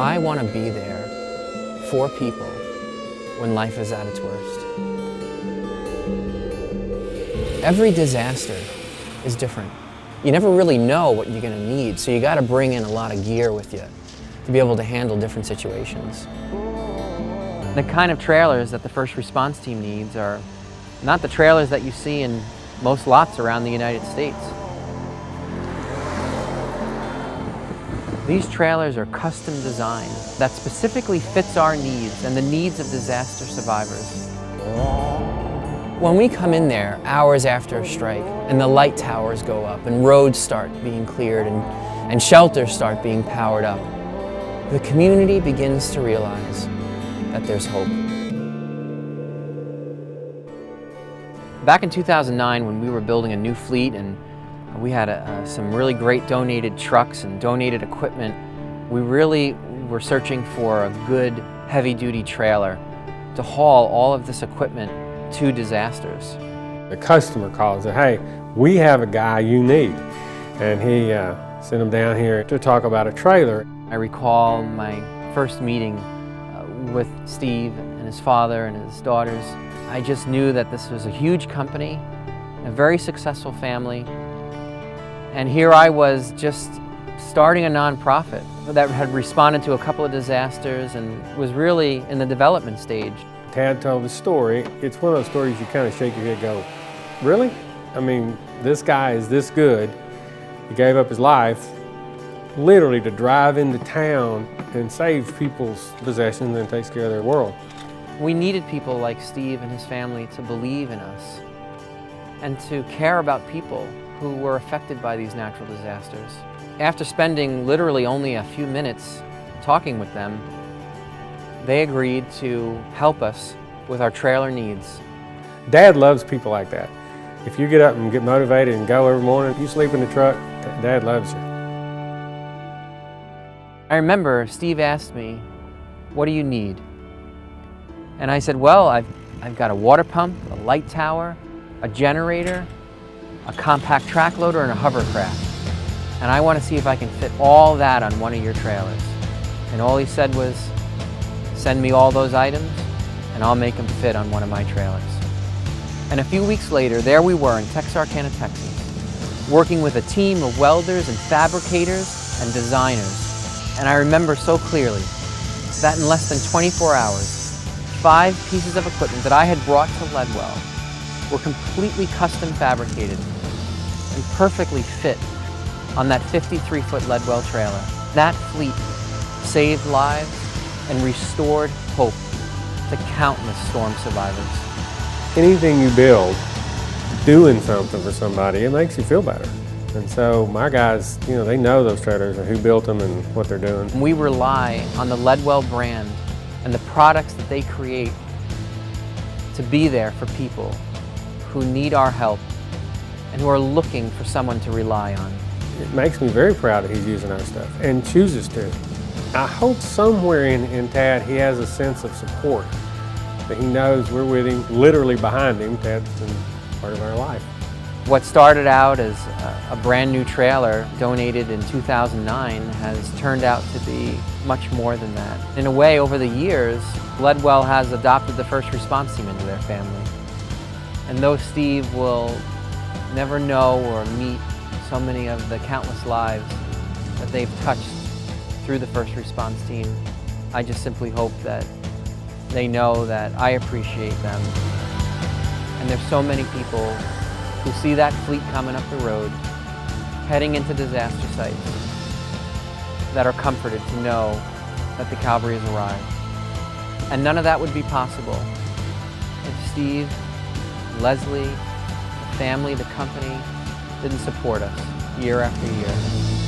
I want to be there for people when life is at its worst. Every disaster is different. You never really know what you're going to need, so you got to bring in a lot of gear with you to be able to handle different situations. The kind of trailers that the first response team needs are not the trailers that you see in most lots around the United States. These trailers are custom designed that specifically fits our needs and the needs of disaster survivors. When we come in there hours after a strike and the light towers go up and roads start being cleared and shelters start being powered up, the community begins to realize that there's hope. Back in 2009, when we were building a new fleet and we had some really great donated trucks and donated equipment, we really were searching for a good heavy-duty trailer to haul all of this equipment to disasters. The customer calls and, hey, we have a guy you need. And he sent him down here to talk about a trailer. I recall my first meeting with Steve and his father and his daughters. I just knew that this was a huge company, a very successful family, and here I was just starting a nonprofit that had responded to a couple of disasters and was really in the development stage. Tad told the story. It's one of those stories you kind of shake your head and go, really? I mean, this guy is this good. He gave up his life literally to drive into town and save people's possessions and takes care of their world. We needed people like Steve and his family to believe in us and to care about people who were affected by these natural disasters. After spending literally only a few minutes talking with them, they agreed to help us with our trailer needs. Dad loves people like that. If you get up and get motivated and go every morning, you sleep in the truck, Dad loves you. I remember Steve asked me, "What do you need?" And I said, well, I've got a water pump, a light tower, a generator, a compact track loader, and a hovercraft. And I want to see if I can fit all that on one of your trailers. And all he said was, send me all those items and I'll make them fit on one of my trailers. And a few weeks later, there we were in Texarkana, Texas, working with a team of welders and fabricators and designers. And I remember so clearly that in less than 24 hours, 5 pieces of equipment that I had brought to Ledwell were completely custom fabricated and perfectly fit on that 53-foot Ledwell trailer. That fleet saved lives and restored hope to countless storm survivors. Anything you build, doing something for somebody, it makes you feel better. And so my guys, they know those trailers and who built them and what they're doing. We rely on the Ledwell brand and the products that they create to be there for people who need our help and who are looking for someone to rely on. It makes me very proud that he's using our stuff and chooses to. I hope somewhere in Tad he has a sense of support, that he knows we're with him, literally behind him. Tad's been part of our life. What started out as a brand new trailer donated in 2009 has turned out to be much more than that. In a way, over the years, Ledwell has adopted the first response team into their family. And though Steve will never know or meet so many of the countless lives that they've touched through the first response team, I just simply hope that they know that I appreciate them. And there's so many people who see that fleet coming up the road, heading into disaster sites, that are comforted to know that the Calvary has arrived. And none of that would be possible if Steve, Leslie, the family, the company didn't support us year after year.